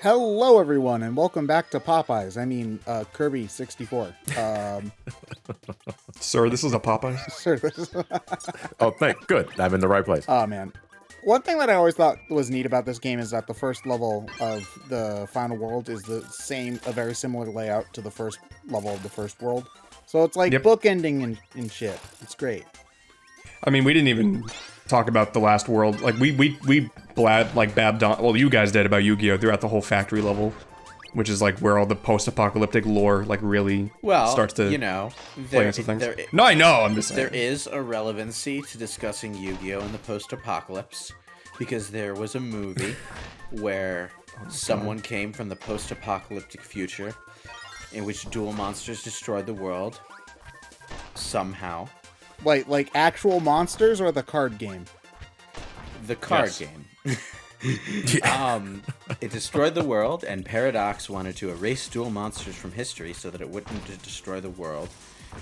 Hello, everyone, and welcome back to Popeyes. I mean, Kirby 64. Sir, this is a Popeyes? Sure. Oh, good. I'm in the right place. Oh, man. One thing that I always thought was neat about this game is that the first level of the final world is a very similar layout to the first level of the first world. So it's like bookending and shit. It's great. I mean, we didn't even talk about the last world. Like, we babbed on, well, you guys did about Yu-Gi-Oh! Throughout the whole factory level, which is like where all the post-apocalyptic lore like really starts to play into things. No, I know, I'm just saying. There is a relevancy to discussing Yu-Gi-Oh! In the post-apocalypse, because there was a movie where someone came from the post-apocalyptic future in which duel monsters destroyed the world somehow. Like actual monsters or the card game? The card game. It destroyed the world, and Paradox wanted to erase duel monsters from history so that it wouldn't destroy the world.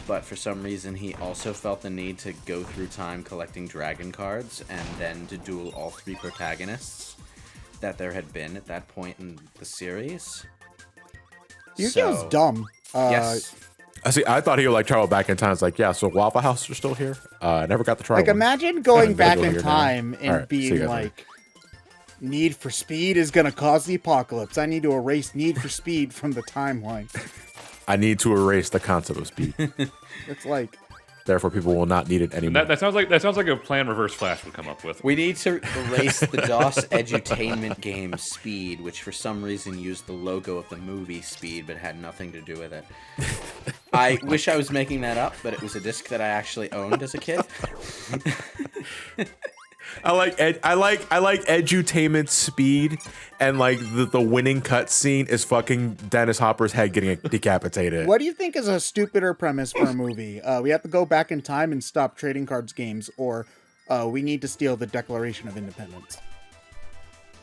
But for some reason, he also felt the need to go through time collecting dragon cards and then to duel all three protagonists that there had been at that point in the series. Yu-Gi-Oh's dumb. Yes. I thought he would like travel back in time. It's like, yeah, so Waffle House are still here. I never got to try. Like, one. imagine going back in here time and right, being like, Need for Speed is gonna cause the apocalypse. I need to erase Need for Speed from the timeline. I need to erase the concept of speed. It's like, therefore, people will not need it anymore. That sounds like a plan Reverse Flash would come up with. We need to erase the DOS edutainment game Speed, which for some reason used the logo of the movie Speed, but had nothing to do with it. I wish I was making that up, but it was a disc that I actually owned as a kid. I like edutainment Speed, and like the winning cut scene is fucking Dennis Hopper's head getting decapitated. what do you think is a stupider premise for a movie? We have to go back in time and stop trading cards games, or we need to steal the Declaration of Independence?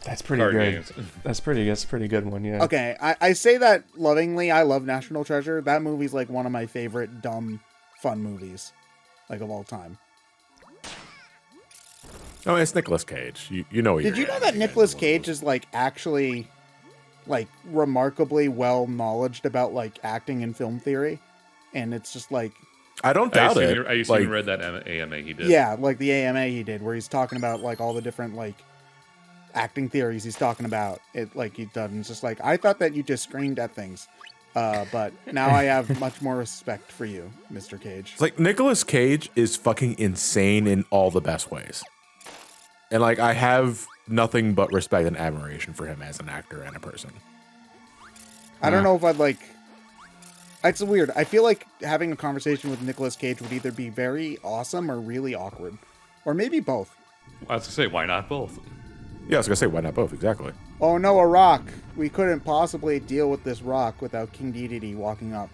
That's pretty Card good. games. That's a pretty good one, yeah. Okay, I say that lovingly. I love National Treasure. That movie's like one of my favorite dumb, fun movies, like of all time. Oh, it's Nicolas Cage. You know. Did you know that Nicolas Cage is like actually, like remarkably well knowledged about like acting and film theory, and it's just like. I don't doubt it. I used to read that AMA he did. Yeah, like the AMA he did, where he's talking about like all the different like acting theories he's talking about. It like he does. And it's just like, I thought that you just screamed at things, but now I have much more respect for you, Mr. Cage. It's like Nicolas Cage is fucking insane in all the best ways. And like I have nothing but respect and admiration for him as an actor and a person. I don't know if I'd like. It's weird. I feel like having a conversation with Nicolas Cage would either be very awesome or really awkward, or maybe both. I was gonna say, why not both? Yeah, I was gonna say, why not both? Exactly. Oh no, a rock! We couldn't possibly deal with this rock without King Dedede walking up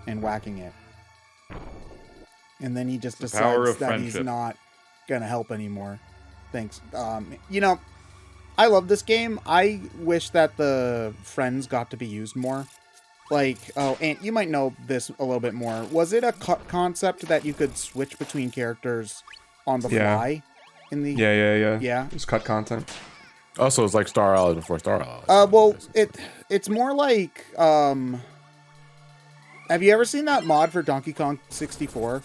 and whacking it. And then he just decides that he's not gonna help anymore. Thanks. I love this game. I wish that the friends got to be used more. Like, and you might know this a little bit more. Was it a concept that you could switch between characters on the fly? In the Yeah. It's cut content. Also, it's like Star Allies before Star Allies. Well, it's more like, have you ever seen that mod for Donkey Kong 64?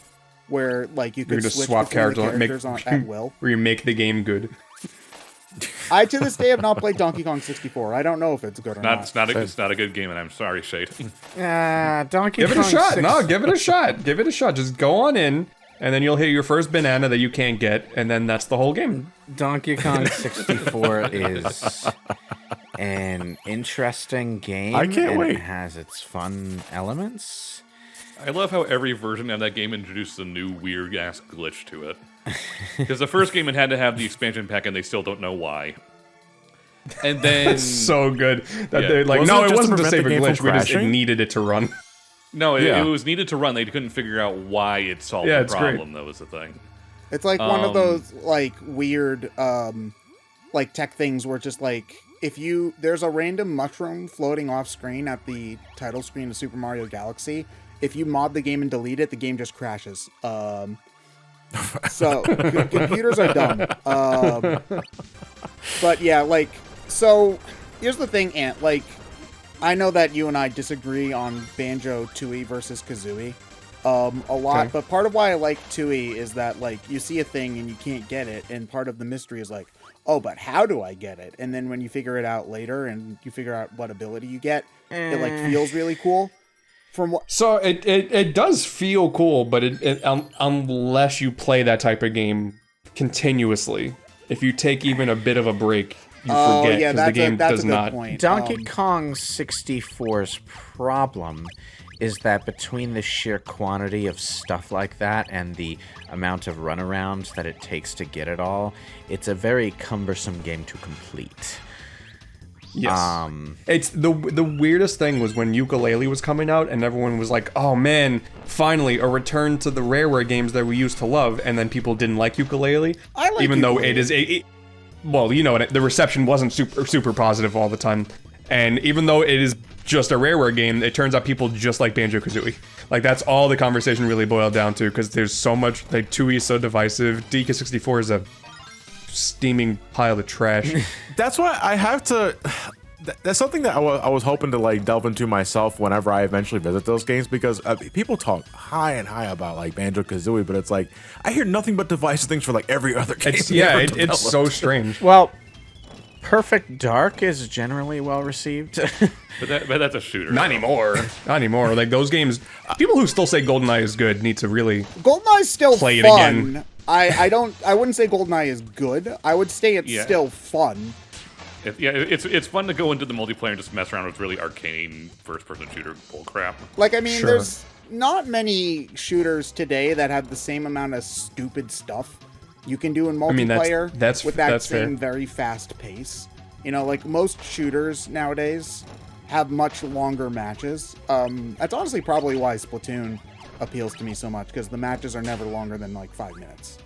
Where, like, you could just switch swap between characters at will? Where you make the game good. I, to this day, have not played Donkey Kong 64. I don't know if it's good or not. It's not a good game, and I'm sorry, Shade. Donkey Give it Kong a shot. 6. No, give it a shot. Give it a shot. Just go on in, and then you'll hit your first banana that you can't get, and then that's the whole game. Donkey Kong 64 is an interesting game. I can't wait. It has its fun elements. I love how every version of that game introduces a new weird-ass glitch to it. Because the first game it had to have the expansion pack, and they still don't know why. And then... It's so good. That Yeah. they're like, Wasn't no, it it just to wasn't to prevent save the a game glitch. from We just crashing? needed it to run. No, it Yeah. was needed to run. They couldn't figure out why it solved Yeah, the it's great. problem. That was the thing. It's like one of those, like, weird, like, tech things where just, like, there's a random mushroom floating off screen at the title screen of Super Mario Galaxy. If you mod the game and delete it, the game just crashes. So, computers are dumb. But yeah, like, so Here's the thing, Ant. Like, I know that you and I disagree on Banjo-Tooie versus Kazooie a lot, but part of why I like Tooie is that, like, you see a thing and you can't get it, and part of the mystery is like, oh, but how do I get it? And then when you figure it out later and you figure out what ability you get, it, like, feels really cool. So it does feel cool, but unless you play that type of game continuously, if you take even a bit of a break, you forget because the game does not. Point. Donkey Kong 64's problem is that between the sheer quantity of stuff like that and the amount of runarounds that it takes to get it all, it's a very cumbersome game to complete. Yes. It's the weirdest thing was when Yooka-Laylee was coming out and everyone was like, oh man, finally a return to the Rareware games that we used to love, and then people didn't like Yooka-Laylee. I like even though Yooka-Laylee. it is well, you know, the reception wasn't super positive all the time. And even though it is just a Rareware game, it turns out people just like Banjo-Kazooie. Like, that's all the conversation really boiled down to, because there's so much, like, 2E is so divisive. DK64 is a steaming pile of trash. That's why I have to... That's something that I was hoping to, like, delve into myself whenever I eventually visit those games, because people talk high and high about, like, Banjo-Kazooie, but it's like, I hear nothing but divisive things for, like, every other game. It's so strange. Well, Perfect Dark is generally well received. But that's a shooter. Not anymore. Not anymore. Like, those games, people who still say GoldenEye is good need to really GoldenEye's still play it fun. again. I wouldn't say GoldenEye is good. I would say it's still fun. It's fun to go into the multiplayer and just mess around with really arcane first-person shooter bullcrap. Like, I mean, there's not many shooters today that have the same amount of stupid stuff you can do in multiplayer that's with that same fair. very fast pace. You know, like, most shooters nowadays have much longer matches. That's honestly probably why Splatoon appeals to me so much, because the matches are never longer than, like, 5 minutes.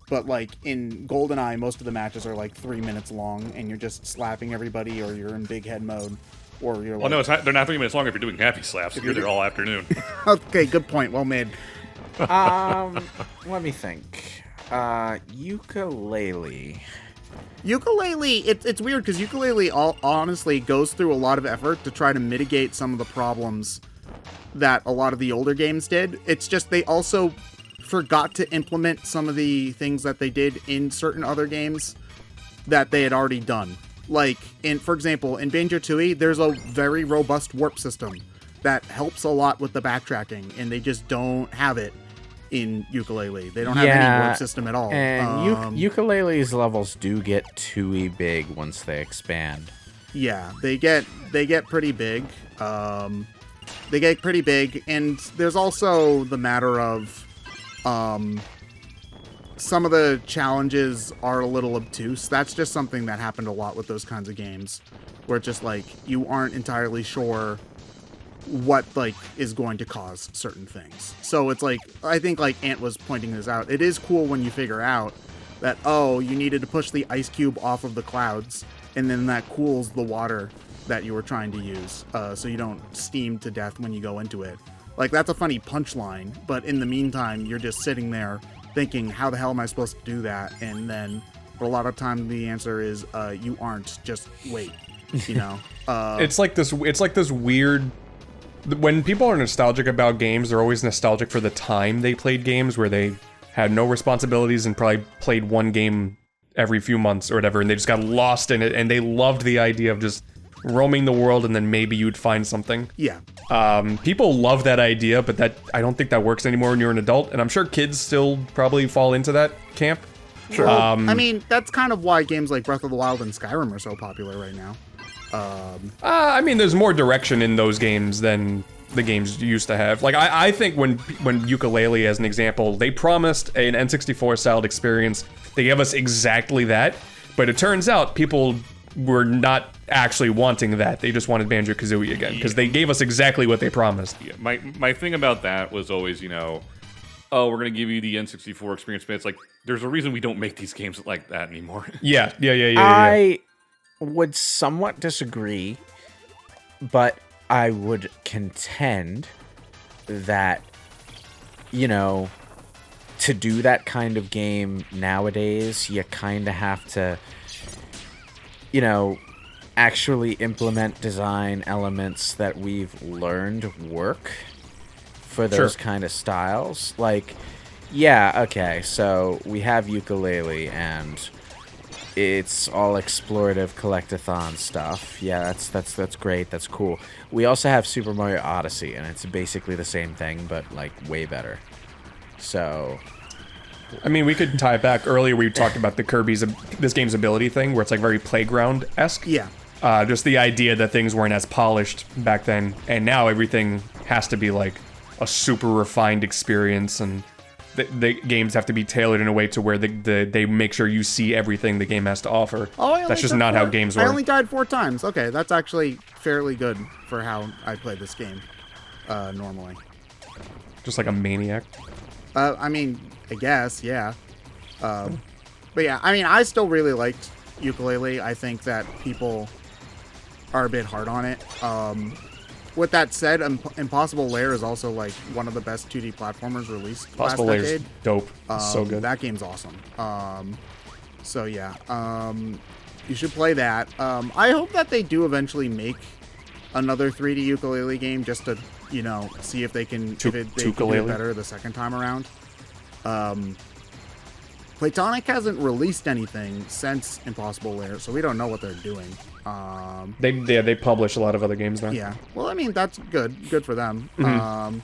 But, like, in GoldenEye, most of the matches are, like, 3 minutes long, and you're just slapping everybody, or you're in big head mode, or you're like... Well, no, they're not 3 minutes long if you're doing happy slaps. You're there all afternoon. Okay, good point. Well made. Let me think. Yooka-Laylee. Yooka-Laylee, it's weird, because Yooka-Laylee honestly goes through a lot of effort to try to mitigate some of the problems that a lot of the older games did. It's just they also forgot to implement some of the things that they did in certain other games that they had already done. Like, for example, in Banjo-Tooie, there's a very robust warp system that helps a lot with the backtracking, and they just don't have it in Yooka-Laylee. They don't have any warp system at all. And Yooka-Laylee's levels do get 2E big once they expand. Yeah, they get pretty big. They get pretty big, and there's also the matter of some of the challenges are a little obtuse. That's just something that happened a lot with those kinds of games, where it's just like you aren't entirely sure what, like, is going to cause certain things. So it's like, I think, like, Ant was pointing this out, it is cool when you figure out that, oh, you needed to push the ice cube off of the clouds, and then that cools the water that you were trying to use, so you don't steam to death when you go into it. Like, that's a funny punchline, but in the meantime, you're just sitting there thinking, how the hell am I supposed to do that? And then, for a lot of time, the answer is, you aren't. Just wait, you know? It's like this weird... When people are nostalgic about games, they're always nostalgic for the time they played games, where they had no responsibilities and probably played one game every few months or whatever, and they just got lost in it, and they loved the idea of just roaming the world, and then maybe you'd find something. Yeah. People love that idea, but I don't think that works anymore when you're an adult, and I'm sure kids still probably fall into that camp. Sure. I mean, that's kind of why games like Breath of the Wild and Skyrim are so popular right now. I mean, there's more direction in those games than the games used to have. Like, I think when Yooka-Laylee, as an example, they promised an N64-styled experience. They gave us exactly that, but it turns out people were not actually wanting that. They just wanted Banjo-Kazooie again, because they gave us exactly what they promised. Yeah, my thing about that was always, you know, oh, we're going to give you the N64 experience, but it's like, there's a reason we don't make these games like that anymore. Yeah. I would somewhat disagree, but I would contend that, you know, to do that kind of game nowadays, you kind of have to, you know, actually implement design elements that we've learned work for those kind of styles. Like, yeah, okay, so we have Yooka-Laylee, and it's all explorative Collect-a-thon stuff. Yeah, that's great. That's cool. We also have Super Mario Odyssey, and it's basically the same thing, but like way better. So, I mean, we could tie it back. Earlier, we talked about this game's ability thing, where it's like very playground-esque. Yeah. Just the idea that things weren't as polished back then, and now everything has to be like a super refined experience, and the games have to be tailored in a way to where they make sure you see everything the game has to offer. That's just not how games work. I only died 4 times. Okay, that's actually fairly good for how I play this game normally. Just like a maniac. I mean, I guess, yeah. But yeah, I mean, I still really liked Yooka-Laylee. I think that people are a bit hard on it. With that said, Impossible Lair is also like one of the best 2D platformers released Impossible last Lair's decade. dope. It's so good. That game's awesome. So yeah, you should play that. I hope that they do eventually make another 3D Yooka-Laylee game just to, you know, see if they can do it better the second time around. Playtonic hasn't released anything since Impossible Lair, so we don't know what they're doing. They publish a lot of other games now. Yeah. Well, I mean, that's good. Good for them. Mm-hmm.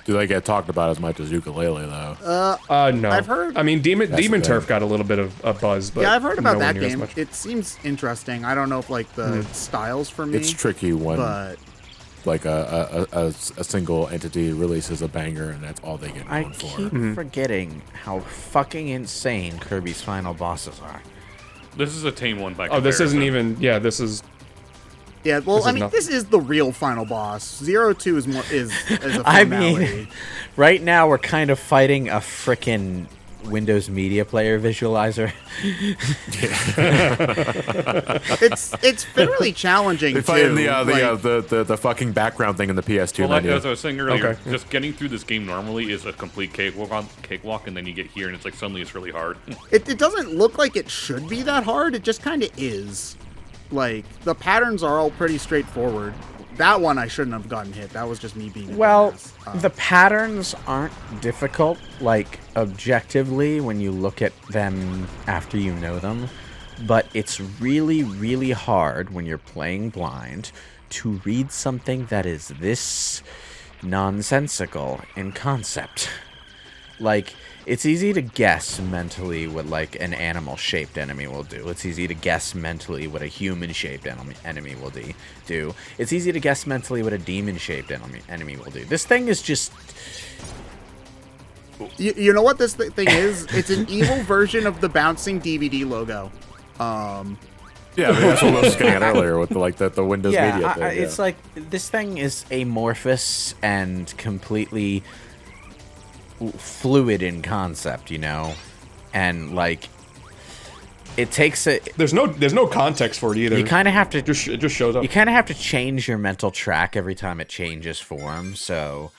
Do they get talked about as much as Yooka-Laylee, though? No. I've heard. I mean, Demon Turf got a little bit of a buzz, but yeah, I've heard about that nowhere near as game. much. It seems interesting. I don't know if like the styles for me. It's tricky when but like a single entity releases a banger and that's all they get known I for. keep forgetting how fucking insane Kirby's final bosses are. This is a tame one by Oh, this isn't comparison. even. Yeah, this is. yeah. Well, This I is mean, nothing. this is the real final boss. 0-2 is more is a I formality. mean, right now we're kind of fighting a frickin' Windows Media Player visualizer. it's fairly challenging They find too. the fucking background thing in the PS2 Well, like menu. as I was saying earlier, Okay. just getting through this game normally is a complete cakewalk, and then you get here and it's like suddenly it's really hard. It doesn't look like it should be that hard. It just kind of is. Like, the patterns are all pretty straightforward. That one I shouldn't have gotten hit. That was just me being a Well, dumbass. the patterns aren't difficult, like, objectively, when you look at them after you know them. But it's really, really hard when you're playing blind to read something that is this nonsensical in concept. Like, it's easy to guess mentally what, like, an animal-shaped enemy will do. It's easy to guess mentally what a human-shaped enemy will do. It's easy to guess mentally what a demon-shaped enemy will do. This thing is just... You know what this thing is? It's an evil version of the bouncing DVD logo. Yeah, I mean, that's what I was getting at earlier with the Windows Media thing. It's like, this thing is amorphous and completely fluid in concept, you know? And, like, it takes a... There's no context for it either. You kind of have to... it just shows up. You kind of have to change your mental track every time it changes form, so...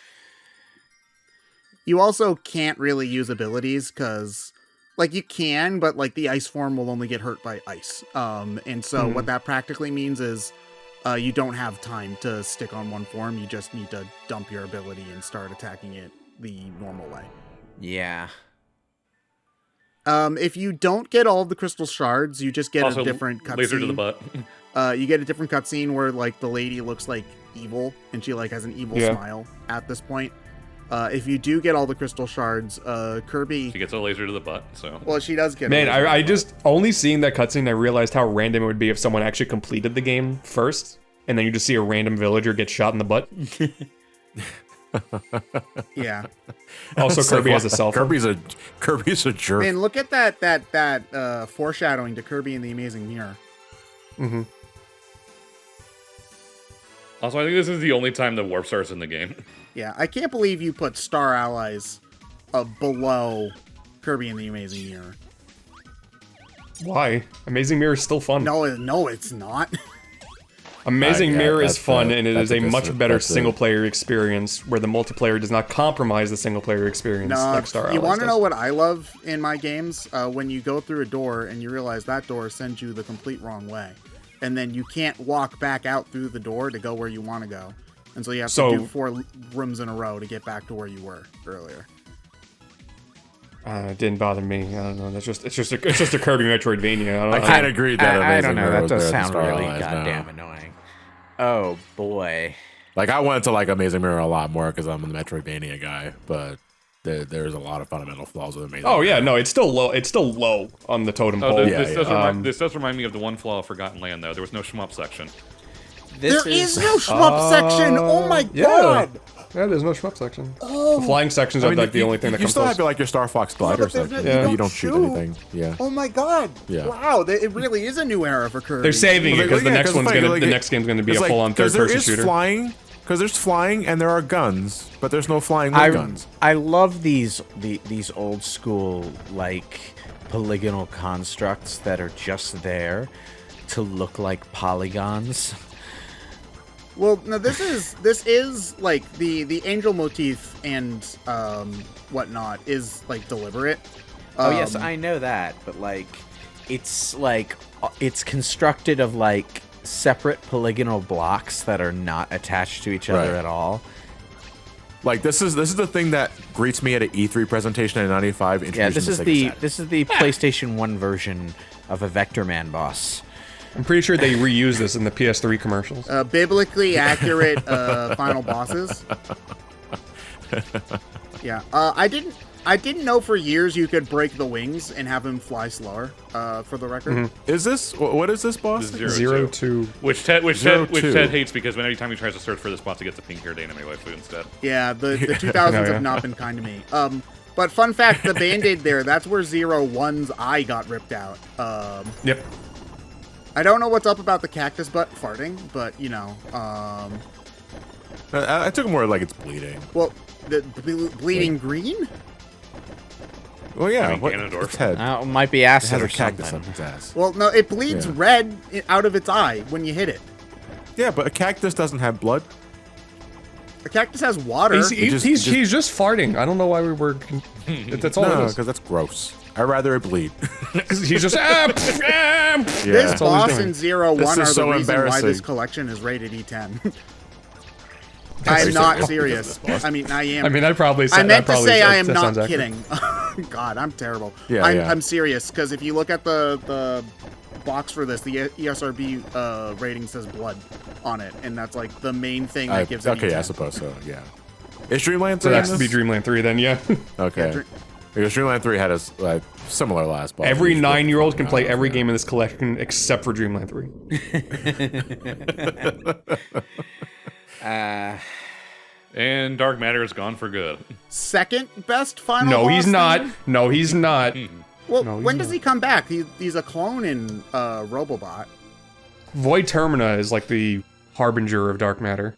You also can't really use abilities because, like, you can, but, like, the ice form will only get hurt by ice. And so what that practically means is you don't have time to stick on one form. You just need to dump your ability and start attacking it the normal way. Yeah. If you don't get all of the crystal shards, you just get Also, a different cutscene. laser to the butt. You get a different cutscene where, like, the lady looks like evil, and she, like, has an evil smile at this point. If you do get all the crystal shards, Kirby... She gets a laser to the butt, so... Well, she does get... Man, a laser to I the butt. just only seeing that cutscene, I realized how random it would be if someone actually completed the game first, and then you just see a random villager get shot in the butt. Yeah. Also, It's Kirby like, has a cell phone. Kirby's a jerk. Man, look at that foreshadowing to Kirby in the Amazing Mirror. Mm-hmm. Also, I think this is the only time the Warp Star's in the game. Yeah, I can't believe you put Star Allies below Kirby in the Amazing Mirror. Why? Amazing Mirror is still fun. No, it's not. Amazing Yeah, Mirror is that's fun, the- and it that's is a the much dis- better that's the- single-player experience where the multiplayer does not compromise the single-player experience No, like Star you Allies want to does. know what I love in my games? When you go through a door and you realize that door sends you the complete wrong way. and then you can't walk back out through the door to go where you want to go. And so you have to do 4 rooms in a row to get back to where you were earlier. It didn't bother me. I don't know. It's just a Kirby Metroidvania. I can't agree that I don't know. That Mirror does was sound there at the really start of Lies, goddamn annoying. Oh boy. Like I went to like Amazing Mirror a lot more because I'm a Metroidvania guy, but there's a lot of fundamental flaws with Amazing. Oh yeah, no, it's still low. It's still low on the totem pole. This does remind me of the one flaw of Forgotten Land, though. There was no shmup section. There is no shmup section. Oh my god. Yeah, there's no shmup section. The flying sections are like the only thing that comes You still close. have like your Star Fox glider section. You don't shoot anything. Yeah. Oh my god. Yeah. Wow, it really is a new era for Kirby. They're saving it because the next game's gonna be a full-on third-person shooter. Because there's flying and there are guns, but there's no flying with guns. I love these old school like polygonal constructs that are just there to look like polygons. Well, no, this is like the angel motif and whatnot is like deliberate. Oh yes, I know that, but like it's constructed of like separate polygonal blocks that are not attached to each other at all. Like this is the thing that greets me at an E3 presentation in '95. Yeah, this is the PlayStation 1 version of a Vector Man boss. I'm pretty sure they reuse this in the PS3 commercials. Biblically accurate final bosses. Yeah, I didn't know for years you could break the wings and have him fly slower. For the record, Is this what is this boss? Zero two. Which Ted hates because every time he tries to search for this boss, he gets a pink-haired anime waifu instead. Yeah, the 2000s have not been kind to me. But fun fact, the Band-Aid there, that's where 01's eye got ripped out. Yep. I don't know what's up about the cactus butt farting, but you know. I took more like it's bleeding. Well, the bleeding green. Well, yeah. I mean, What, Ganondorf. its head. It might be acid It has or a cactus something. up its ass. Well, no, it bleeds red out of its eye when you hit it. Yeah, but a cactus doesn't have blood. A cactus has water. He's just farting. I don't know why we were. That's all it is. because that's gross. I'd rather it bleed. He's just. This boss in 01 This are is the so reason why this embarrassing. collection is rated E10. I'm not serious. I mean, I am. I mean, that probably. I meant to say I am that not sounds kidding. God, I'm terrible. Yeah, I'm serious because if you look at the box for this, the ESRB rating says blood on it, and that's like the main thing that gives it. Okay, E10. I suppose so. Yeah. Is Dreamland 3? So that has to be Dreamland 3 then, yeah. Okay. Because Dreamland 3 had a similar last boss. Every 9-year-old can play every game in this collection except for Dreamland 3. And Dark Matter is gone for good. Second best final. No, boss he's not. thing? No, he's not. Well, No, he's when does not. he come back? He's a clone in Robobot. Void Termina is like the harbinger of Dark Matter.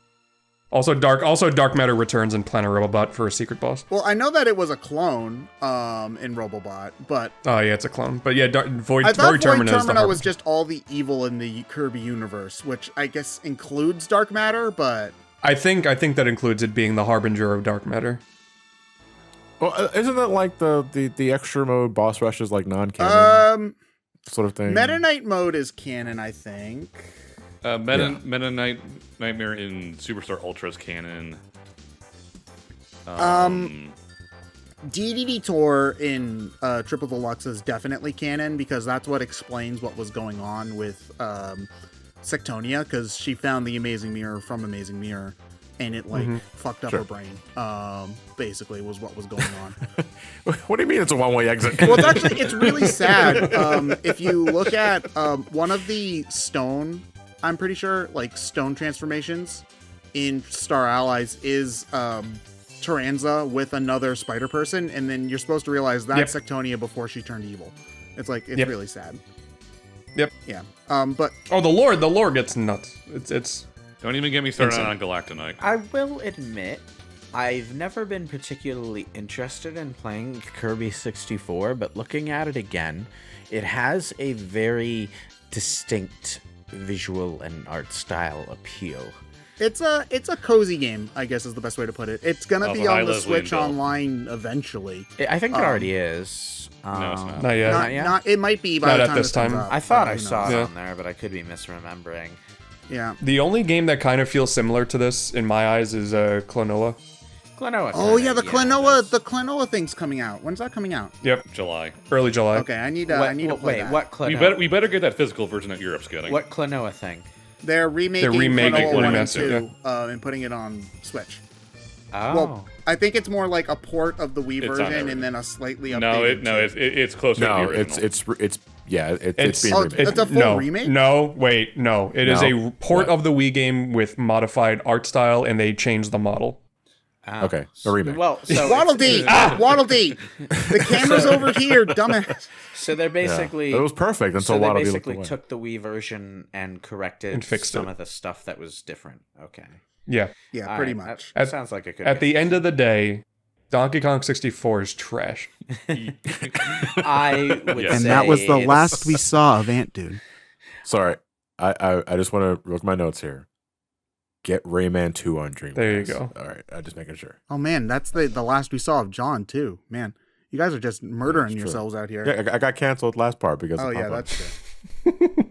Also, Dark Matter returns in Planet Robobot for a secret boss. Well, I know that it was a clone in Robobot, but Oh yeah, it's a clone. But yeah, Void I thought Void Termina is the Termina harbinger. was just all the evil in the Kirby universe, which I guess includes Dark Matter, but I think that includes it being the harbinger of Dark Matter. Well, isn't that like the extra mode boss rush is like non-canon sort of thing? Meta Knight mode is canon, I think. Meta Nightmare in Superstar Ultra is canon. DDD Tour in Triple Deluxe is definitely canon because that's what explains what was going on with Sectonia, because she found the Amazing Mirror from Amazing Mirror and it like fucked up her brain. Basically was what was going on. What do you mean it's a one-way exit? Well, it's really sad. If you look at one of the stone, I'm pretty sure, like stone transformations in Star Allies is Taranza with another spider person, and then you're supposed to realize that's Sectonia before she turned evil. It's like it's really sad. Yep. Yeah. But Oh, the lore gets nuts. It's Don't even get me started Insane. on Galactonite. I will admit, I've never been particularly interested in playing Kirby 64, but looking at it again, it has a very distinct visual and art style appeal. It's a cozy game, I guess is the best way to put it. It's gonna be on the Switch Online eventually. I think it already is. No, it's not. Not yet. Not yet? Not, it might be by Not the at time this time. I thought I who saw knows? it Yeah. on there, but I could be misremembering. Yeah. The only game that kind of feels similar to this in my eyes is Klonoa. Klonoa. Oh kinda, yeah, the that's- Klonoa thing's coming out. When's that coming out? Yep, July. early July. Okay, I need to play Wait, that. what Klonoa? We better get that physical version that Europe's getting. What Klonoa thing? They're remaking remaking Klonoa 1 and remaster, 2 and putting it on Switch. Oh. Well, I think it's more like a port of the Wii It's on version everything. and then a slightly updated. It's closer to No, the original. it's being Oh, remade. it's a full remake? No, wait, no. It is No. a port What? of the Wii game with modified art style, and they changed the model. Okay, a remake. Well, so Waddle Dee! Waddle Dee! The camera's over here, dumbass. so they're basically It was perfect until so they Waddle Dee looked basically away. took the Wii version and corrected And fixed some it. of the stuff that was different. Okay. Yeah. Yeah, All pretty right, much. That sounds like it could. At be. the end of the day, Donkey Kong 64 is trash. I would And say And that was the it's- last we saw of Ant Dude. Sorry, I just want to look at my notes here. Get Rayman 2 on Dreamcast. There you go. All right, I'm just making sure. Oh man, that's the last we saw of John too. Man, you guys are just murdering That's true. yourselves out here. Yeah, I got canceled last part because Oh of yeah, Papa. that's true.